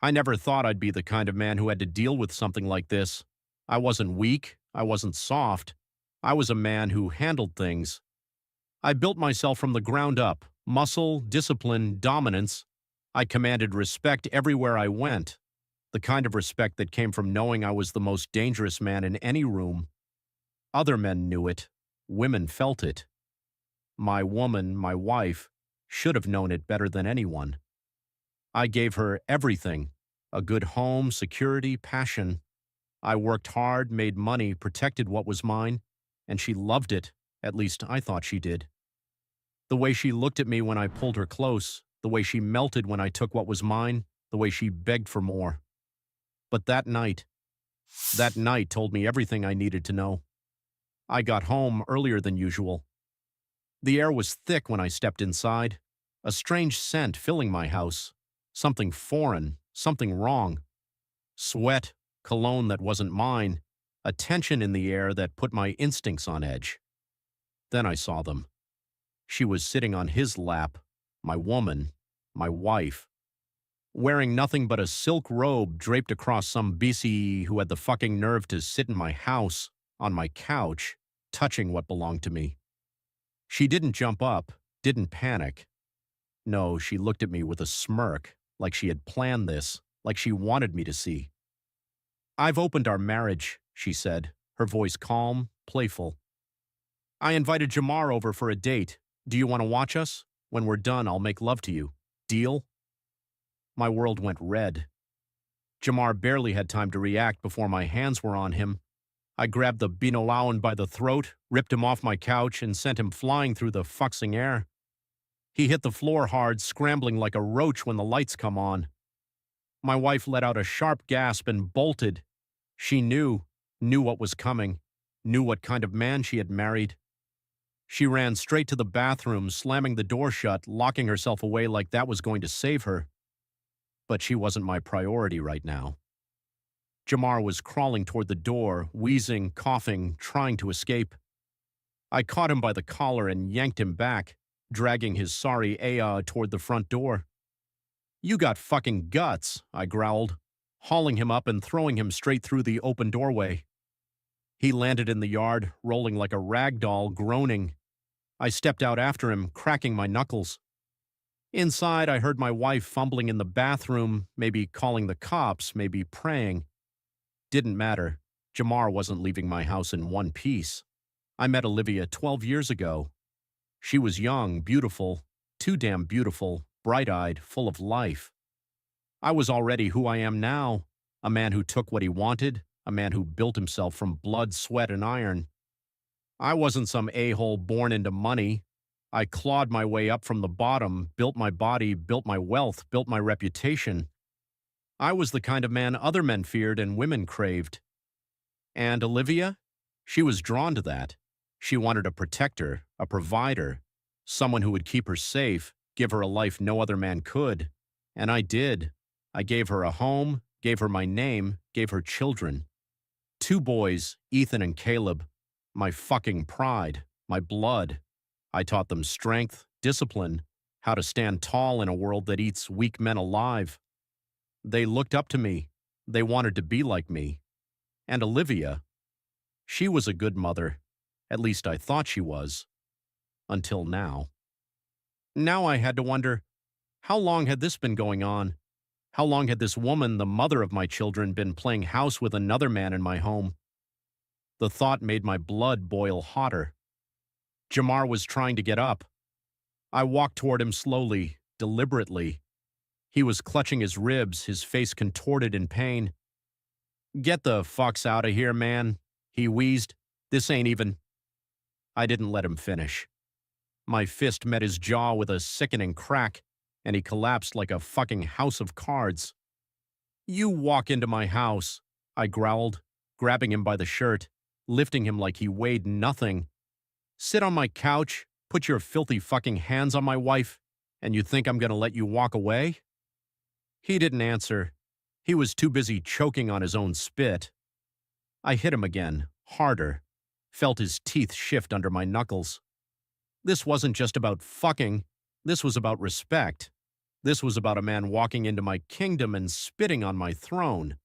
I never thought I'd be the kind of man who had to deal with something like this. I wasn't weak. I wasn't soft. I was a man who handled things. I built myself from the ground up. Muscle, discipline, dominance. I commanded respect everywhere I went. The kind of respect that came from knowing I was the most dangerous man in any room. Other men knew it. Women felt it. My woman, my wife, should have known it better than anyone. I gave her everything. A good home, security, passion. I worked hard, made money, protected what was mine, and she loved it. At least I thought she did. The way she looked at me when I pulled her close, the way she melted when I took what was mine, the way she begged for more. But that night told me everything I needed to know. I got home earlier than usual. The air was thick when I stepped inside, a strange scent filling my house, something foreign, something wrong. Sweat, cologne that wasn't mine, a tension in the air that put my instincts on edge. Then I saw them. She was sitting on his lap, my woman, my wife, wearing nothing but a silk robe draped across some BCE who had the fucking nerve to sit in my house, on my couch, touching what belonged to me. She didn't jump up, didn't panic. No, she looked at me with a smirk, like she had planned this, like she wanted me to see. "I've opened our marriage," she said, her voice calm, playful. "I invited Jamar over for a date. Do you want to watch us? When we're done, I'll make love to you. Deal?" My world went red. Jamar barely had time to react before my hands were on him. I grabbed the Binolawan by the throat, ripped him off my couch, and sent him flying through the fucking air. He hit the floor hard, scrambling like a roach when the lights come on. My wife let out a sharp gasp and bolted. She knew what was coming, knew what kind of man she had married. She ran straight to the bathroom, slamming the door shut, locking herself away like that was going to save her. But she wasn't my priority right now. Jamar was crawling toward the door, wheezing, coughing, trying to escape. I caught him by the collar and yanked him back, dragging his sorry Aya toward the front door. "You got fucking guts," I growled, hauling him up and throwing him straight through the open doorway. He landed in the yard, rolling like a rag doll, groaning. I stepped out after him, cracking my knuckles. Inside, I heard my wife fumbling in the bathroom, maybe calling the cops, maybe praying. Didn't matter. Jamar wasn't leaving my house in one piece. I met Olivia 12 years ago. She was young, beautiful, too damn beautiful, bright-eyed, full of life. I was already who I am now, a man who took what he wanted, a man who built himself from blood, sweat, and iron. I wasn't some a-hole born into money. I clawed my way up from the bottom, built my body, built my wealth, built my reputation. I was the kind of man other men feared and women craved. And Olivia? She was drawn to that. She wanted a protector, a provider, someone who would keep her safe, give her a life no other man could. And I did. I gave her a home, gave her my name, gave her children. 2 boys, Ethan and Caleb. My fucking pride, my blood. I taught them strength, discipline, how to stand tall in a world that eats weak men alive. They looked up to me. They wanted to be like me. And Olivia, she was a good mother. At least I thought she was. Until now. Now I had to wonder, how long had this been going on? How long had this woman, the mother of my children, been playing house with another man in my home? The thought made my blood boil hotter. Jamar was trying to get up. I walked toward him slowly, deliberately. He was clutching his ribs, his face contorted in pain. "Get the fucks out of here, man," he wheezed. "This ain't even—" I didn't let him finish. My fist met his jaw with a sickening crack, and he collapsed like a fucking house of cards. "You walk into my house," I growled, grabbing him by the shirt, lifting him like he weighed nothing. "Sit on my couch, put your filthy fucking hands on my wife, and you think I'm gonna let you walk away?" He didn't answer. He was too busy choking on his own spit. I hit him again, harder, felt his teeth shift under my knuckles. This wasn't just about fucking, this was about respect. This was about a man walking into my kingdom and spitting on my throne.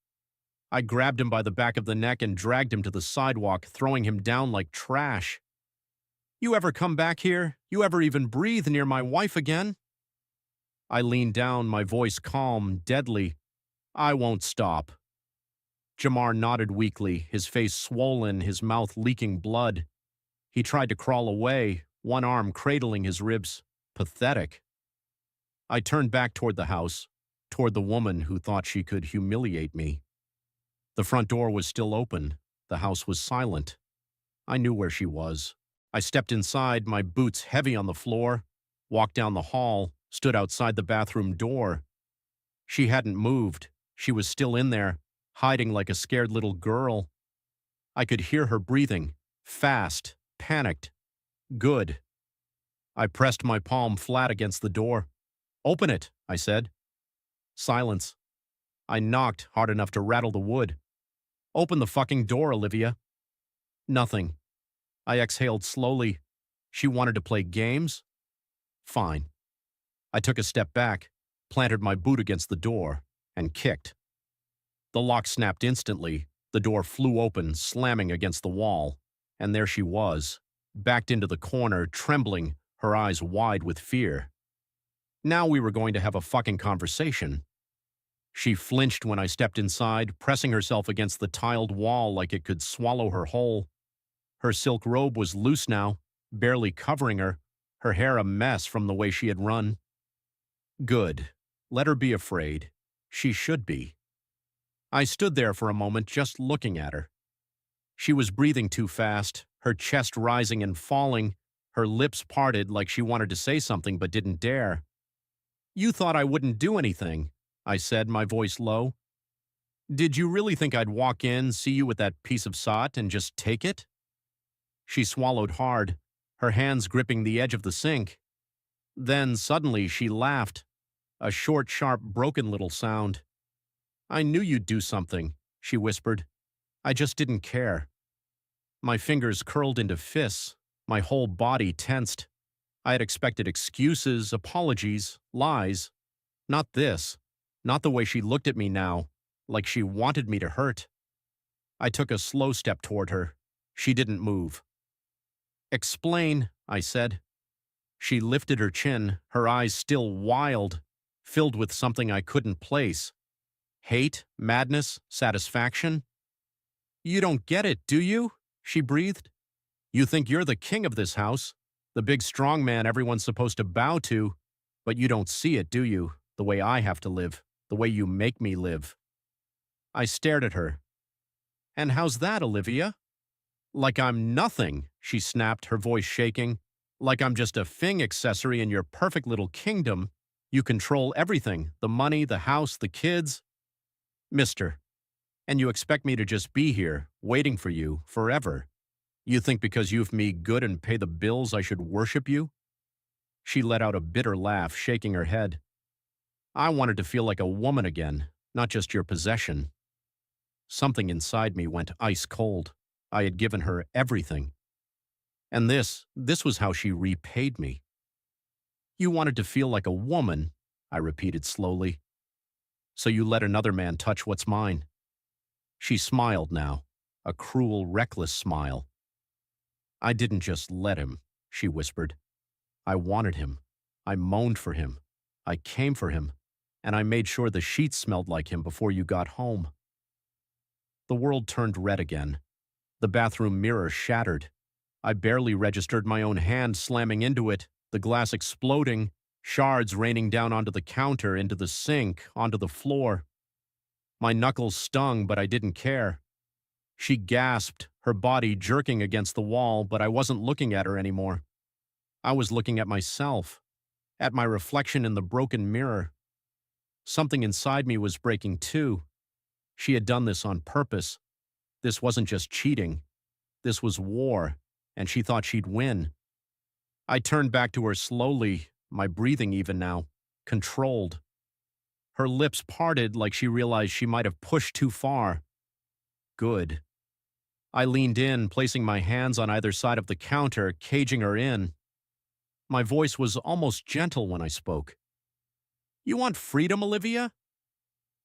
I grabbed him by the back of the neck and dragged him to the sidewalk, throwing him down like trash. You ever come back here? You ever even breathe near my wife again? I leaned down, my voice calm, deadly. I won't stop. Jamar nodded weakly, his face swollen, his mouth leaking blood. He tried to crawl away, one arm cradling his ribs. Pathetic. I turned back toward the house, toward the woman who thought she could humiliate me. The front door was still open. The house was silent. I knew where she was. I stepped inside, my boots heavy on the floor, walked down the hall, stood outside the bathroom door. She hadn't moved. She was still in there, hiding like a scared little girl. I could hear her breathing, fast, panicked. Good. I pressed my palm flat against the door. Open it, I said. Silence. I knocked hard enough to rattle the wood. Open the fucking door, Olivia. Nothing. I exhaled slowly. She wanted to play games? Fine. I took a step back, planted my boot against the door, and kicked. The lock snapped instantly. The door flew open, slamming against the wall. And there she was, backed into the corner, trembling, her eyes wide with fear. Now we were going to have a fucking conversation. She flinched when I stepped inside, pressing herself against the tiled wall like it could swallow her whole. Her silk robe was loose now, barely covering her, her hair a mess from the way she had run. Good. Let her be afraid. She should be. I stood there for a moment just looking at her. She was breathing too fast, her chest rising and falling, her lips parted like she wanted to say something but didn't dare. You thought I wouldn't do anything, I said, my voice low. Did you really think I'd walk in, see you with that piece of sot, and just take it? She swallowed hard, her hands gripping the edge of the sink. Then suddenly she laughed, a short, sharp, broken little sound. I knew you'd do something, she whispered. I just didn't care. My fingers curled into fists, my whole body tensed. I had expected excuses, apologies, lies. Not this. Not the way she looked at me now, like she wanted me to hurt. I took a slow step toward her. She didn't move. Explain, I said. She lifted her chin, her eyes still wild, filled with something I couldn't place. Hate, madness, satisfaction. You don't get it, do you? She breathed. You think you're the king of this house, the big strong man everyone's supposed to bow to, but you don't see it, do you? The way I have to live, the way you make me live. I stared at her. And how's that, Olivia? Like I'm nothing, she snapped, her voice shaking. Like I'm just a fing accessory in your perfect little kingdom. You control everything, the money, the house, the kids. Mister, and you expect me to just be here, waiting for you, forever. You think because you've me good and pay the bills I should worship you? She let out a bitter laugh, shaking her head. I wanted to feel like a woman again, not just your possession. Something inside me went ice cold. I had given her everything. And this was how she repaid me. You wanted to feel like a woman, I repeated slowly. So you let another man touch what's mine. She smiled now, a cruel, reckless smile. I didn't just let him, she whispered. I wanted him. I moaned for him. I came for him. And I made sure the sheets smelled like him before you got home. The world turned red again. The bathroom mirror shattered. I barely registered my own hand slamming into it, the glass exploding, shards raining down onto the counter, into the sink, onto the floor. My knuckles stung, but I didn't care. She gasped, her body jerking against the wall, but I wasn't looking at her anymore. I was looking at myself, at my reflection in the broken mirror. Something inside me was breaking too. She had done this on purpose. This wasn't just cheating. This was war, and she thought she'd win. I turned back to her slowly, my breathing even now, controlled. Her lips parted like she realized she might have pushed too far. Good. I leaned in, placing my hands on either side of the counter, caging her in. My voice was almost gentle when I spoke. You want freedom, Olivia?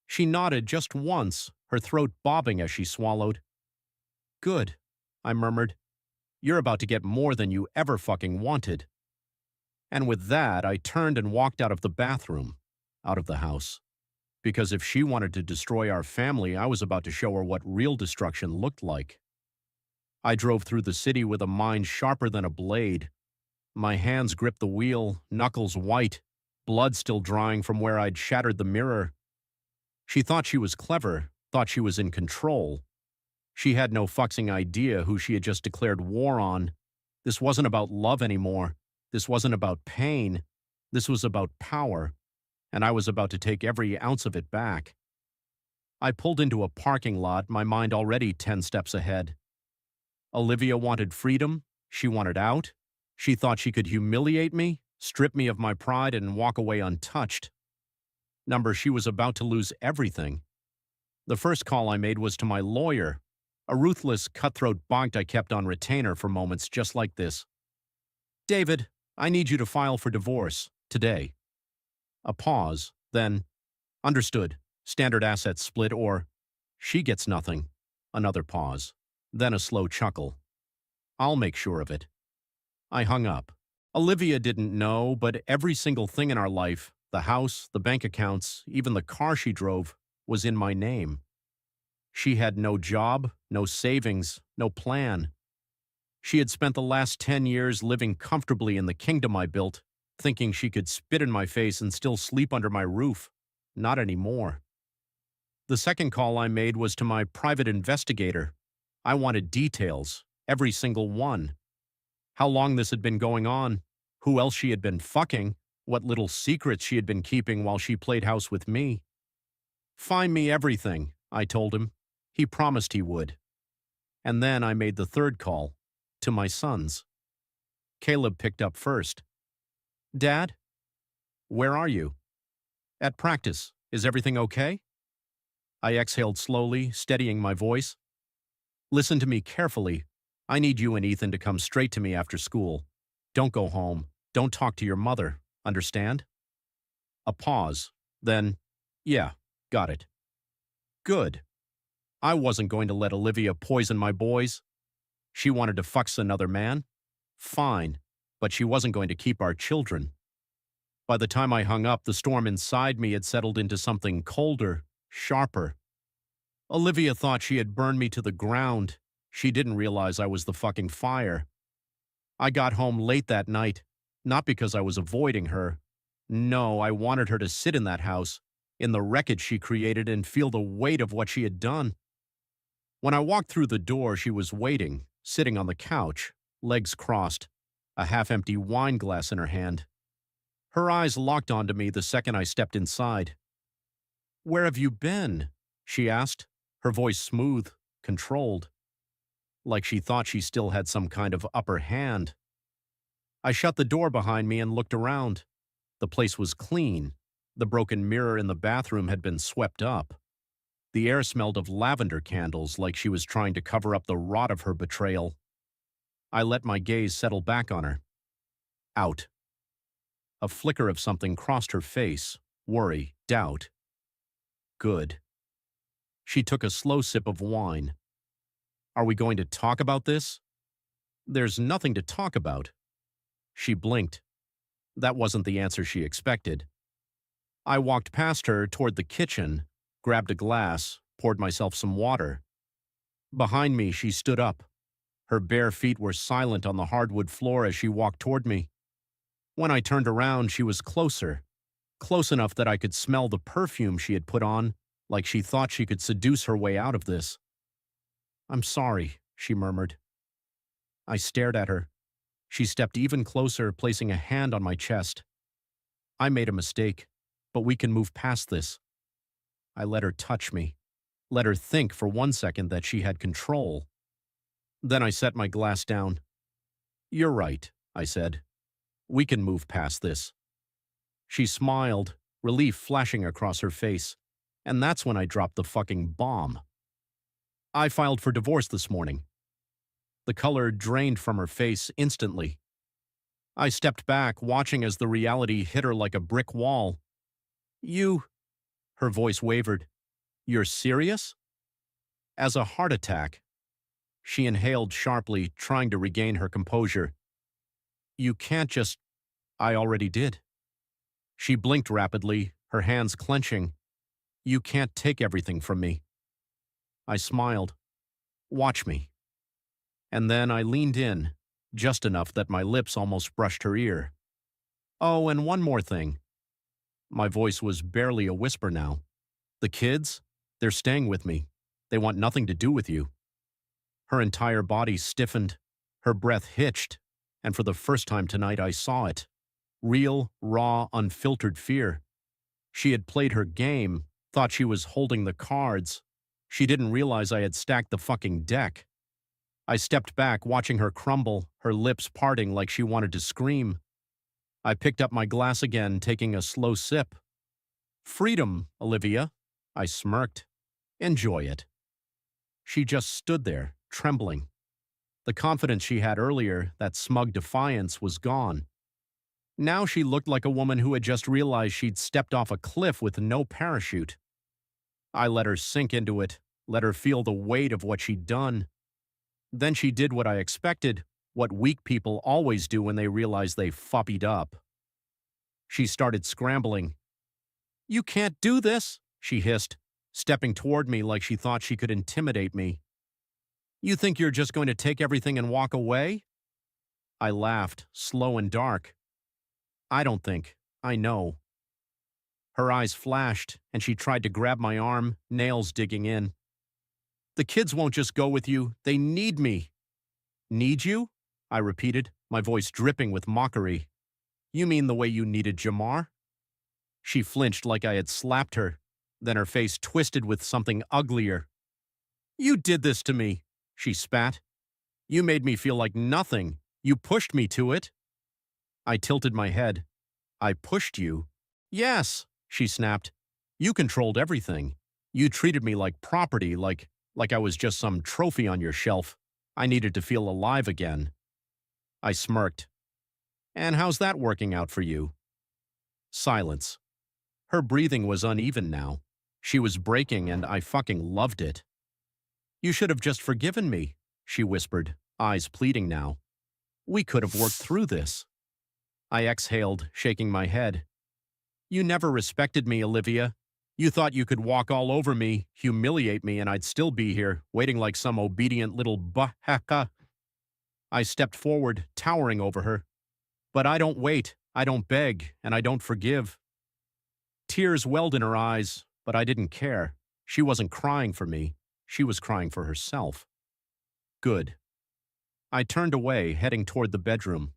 She nodded just once, her throat bobbing as she swallowed. Good, I murmured. You're about to get more than you ever fucking wanted. And with that, I turned and walked out of the bathroom, out of the house. Because if she wanted to destroy our family, I was about to show her what real destruction looked like. I drove through the city with a mind sharper than a blade. My hands gripped the wheel, knuckles white, blood still drying from where I'd shattered the mirror. She thought she was clever, thought she was in control. She had no fucking idea who she had just declared war on. This wasn't about love anymore. This wasn't about pain. This was about power, and I was about to take every ounce of it back. I pulled into a parking lot, my mind already 10 steps ahead. Olivia wanted freedom. She wanted out. She thought she could humiliate me, strip me of my pride, and walk away untouched. She was about to lose everything. The first call I made was to my lawyer, a ruthless, cutthroat bonk I kept on retainer for moments just like this. David, I need you to file for divorce, today. A pause, then, understood, standard assets split, or, she gets nothing. Another pause, then a slow chuckle. I'll make sure of it. I hung up. Olivia didn't know, but every single thing in our life, the house, the bank accounts, even the car she drove, was in my name. She had no job, no savings, no plan. She had spent the last 10 years living comfortably in the kingdom I built, thinking she could spit in my face and still sleep under my roof. Not anymore. The second call I made was to my private investigator. I wanted details, every single one. How long this had been going on, who else she had been fucking, what little secrets she had been keeping while she played house with me. Find me everything, I told him. He promised he would. And then I made the third call, to my sons. Caleb picked up first. Dad? Where are you? At practice. Is everything okay? I exhaled slowly, steadying my voice. Listen to me carefully. I need you and Ethan to come straight to me after school. Don't go home. Don't talk to your mother. Understand? A pause. Then, yeah, got it. Good. I wasn't going to let Olivia poison my boys. She wanted to fuck another man? Fine, but she wasn't going to keep our children. By the time I hung up, the storm inside me had settled into something colder, sharper. Olivia thought she had burned me to the ground. She didn't realize I was the fucking fire. I got home late that night, not because I was avoiding her. No, I wanted her to sit in that house, in the wreckage she created, and feel the weight of what she had done. When I walked through the door, she was waiting, sitting on the couch, legs crossed, a half-empty wine glass in her hand. Her eyes locked onto me the second I stepped inside. Where have you been? She asked, her voice smooth, controlled, like she thought she still had some kind of upper hand. I shut the door behind me and looked around. The place was clean. The broken mirror in the bathroom had been swept up. The air smelled of lavender candles, like she was trying to cover up the rot of her betrayal. I let my gaze settle back on her. Out. A flicker of something crossed her face. Worry, doubt. Good. She took a slow sip of wine. Are we going to talk about this? There's nothing to talk about. She blinked. That wasn't the answer she expected. I walked past her toward the kitchen, grabbed a glass, poured myself some water. Behind me, she stood up. Her bare feet were silent on the hardwood floor as she walked toward me. When I turned around, she was closer, close enough that I could smell the perfume she had put on, like she thought she could seduce her way out of this. I'm sorry, she murmured. I stared at her. She stepped even closer, placing a hand on my chest. I made a mistake, but we can move past this. I let her touch me, let her think for 1 second that she had control. Then I set my glass down. You're right, I said. We can move past this. She smiled, relief flashing across her face, and that's when I dropped the fucking bomb. I filed for divorce this morning. The color drained from her face instantly. I stepped back, watching as the reality hit her like a brick wall. You, her voice wavered. You're serious? As a heart attack. She inhaled sharply, trying to regain her composure. You can't just. I already did. She blinked rapidly, her hands clenching. You can't take everything from me. I smiled. Watch me. And then I leaned in, just enough that my lips almost brushed her ear. Oh, and one more thing. My voice was barely a whisper now. The kids, they're staying with me. They want nothing to do with you. Her entire body stiffened, her breath hitched, and for the first time tonight I saw it. Real, raw, unfiltered fear. She had played her game, thought she was holding the cards. She didn't realize I had stacked the fucking deck. I stepped back, watching her crumble, her lips parting like she wanted to scream. I picked up my glass again, taking a slow sip. Freedom, Olivia. I smirked. Enjoy it. She just stood there, trembling. The confidence she had earlier, that smug defiance, was gone. Now she looked like a woman who had just realized she'd stepped off a cliff with no parachute. I let her sink into it, let her feel the weight of what she'd done. Then she did what I expected, what weak people always do when they realize they fuppied up. She started scrambling. You can't do this, she hissed, stepping toward me like she thought she could intimidate me. You think you're just going to take everything and walk away? I laughed, slow and dark. I don't think. I know. Her eyes flashed, and she tried to grab my arm, nails digging in. The kids won't just go with you. They need me. Need you? I repeated, my voice dripping with mockery. You mean the way you needed Jamar? She flinched like I had slapped her. Then her face twisted with something uglier. You did this to me, she spat. You made me feel like nothing. You pushed me to it. I tilted my head. I pushed you? Yes, she snapped. You controlled everything. You treated me like property, like I was just some trophy on your shelf. I needed to feel alive again. I smirked. And how's that working out for you? Silence. Her breathing was uneven now. She was breaking, and I fucking loved it. You should have just forgiven me, she whispered, eyes pleading now. We could have worked through this. I exhaled, shaking my head. You never respected me, Olivia. You thought you could walk all over me, humiliate me, and I'd still be here, waiting like some obedient little bahaka. I stepped forward, towering over her. But I don't wait, I don't beg, and I don't forgive. Tears welled in her eyes, but I didn't care. She wasn't crying for me. She was crying for herself. Good. I turned away, heading toward the bedroom.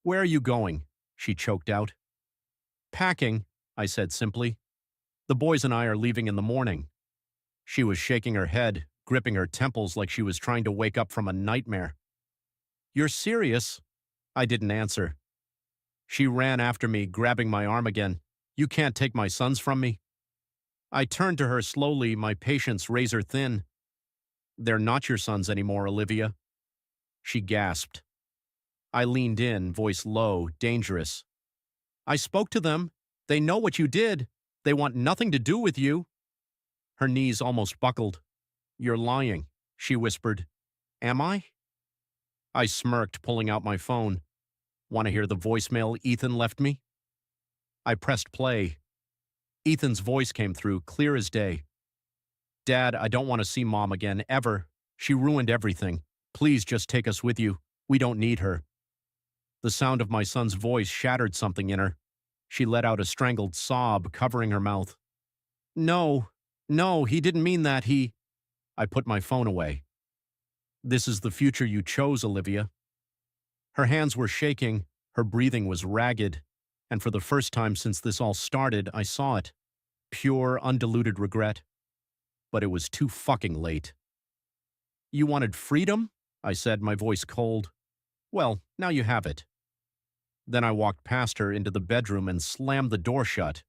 Where are you going? She choked out. Packing, I said simply. The boys and I are leaving in the morning. She was shaking her head, gripping her temples like she was trying to wake up from a nightmare. You're serious? I didn't answer. She ran after me, grabbing my arm again. You can't take my sons from me. I turned to her slowly, my patience razor thin. They're not your sons anymore, Olivia. She gasped. I leaned in, voice low, dangerous. I spoke to them. They know what you did. They want nothing to do with you. Her knees almost buckled. You're lying, she whispered. Am I? I smirked, pulling out my phone. Want to hear the voicemail Ethan left me? I pressed play. Ethan's voice came through, clear as day. Dad, I don't want to see Mom again, ever. She ruined everything. Please just take us with you. We don't need her. The sound of my son's voice shattered something in her. She let out a strangled sob, covering her mouth. No, he didn't mean that. I put my phone away. This is the future you chose, Olivia. Her hands were shaking, her breathing was ragged, and for the first time since this all started, I saw it. Pure, undiluted regret. But it was too fucking late. You wanted freedom? I said, my voice cold. Well, now you have it. Then I walked past her into the bedroom and slammed the door shut.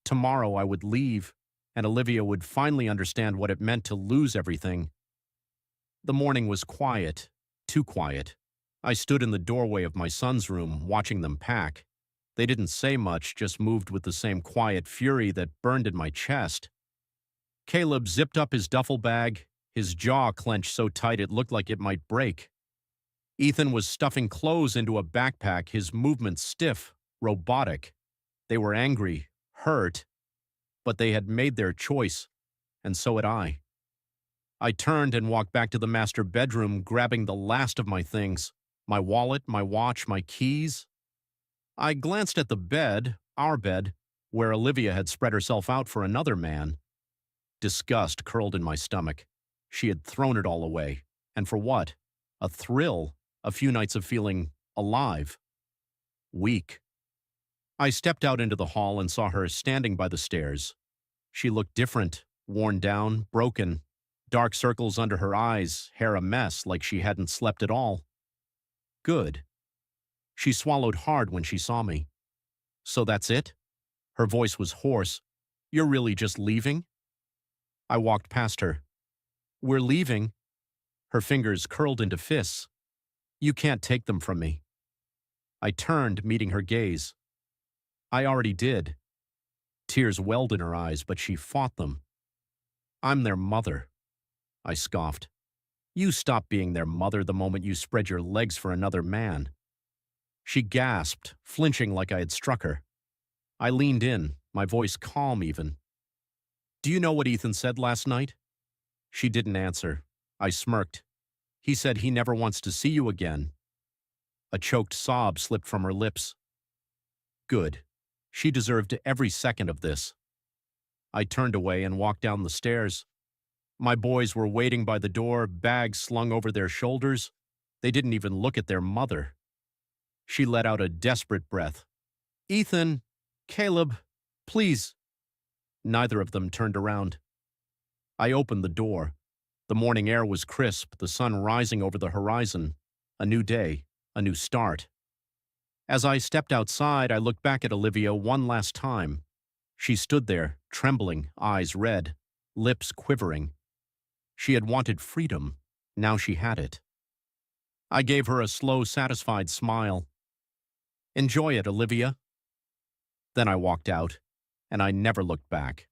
Tomorrow I would leave, and Olivia would finally understand what it meant to lose everything. The morning was quiet, too quiet. I stood in the doorway of my son's room, watching them pack. They didn't say much, just moved with the same quiet fury that burned in my chest. Caleb zipped up his duffel bag, his jaw clenched so tight it looked like it might break. Ethan was stuffing clothes into a backpack, his movements stiff, robotic. They were angry, hurt, but they had made their choice, and so had I. I turned and walked back to the master bedroom, grabbing the last of my things, my wallet, my watch, my keys. I glanced at the bed, our bed, where Olivia had spread herself out for another man. Disgust curled in my stomach. She had thrown it all away. And for what? A thrill, a few nights of feeling alive. Weak. I stepped out into the hall and saw her standing by the stairs. She looked different, worn down, broken, dark circles under her eyes, hair a mess like she hadn't slept at all. Good. She swallowed hard when she saw me. So that's it? Her voice was hoarse. You're really just leaving? I walked past her. We're leaving. Her fingers curled into fists. You can't take them from me. I turned, meeting her gaze. I already did. Tears welled in her eyes, but she fought them. I'm their mother. I scoffed. You stopped being their mother the moment you spread your legs for another man. She gasped, flinching like I had struck her. I leaned in, my voice calm even. Do you know what Ethan said last night? She didn't answer. I smirked. He said he never wants to see you again. A choked sob slipped from her lips. Good. She deserved every second of this. I turned away and walked down the stairs. My boys were waiting by the door, bags slung over their shoulders. They didn't even look at their mother. She let out a desperate breath. Ethan, Caleb, please. Neither of them turned around. I opened the door. The morning air was crisp, the sun rising over the horizon. A new day, a new start. As I stepped outside, I looked back at Olivia one last time. She stood there, trembling, eyes red, lips quivering. She had wanted freedom. Now she had it. I gave her a slow, satisfied smile. Enjoy it, Olivia. Then I walked out, and I never looked back.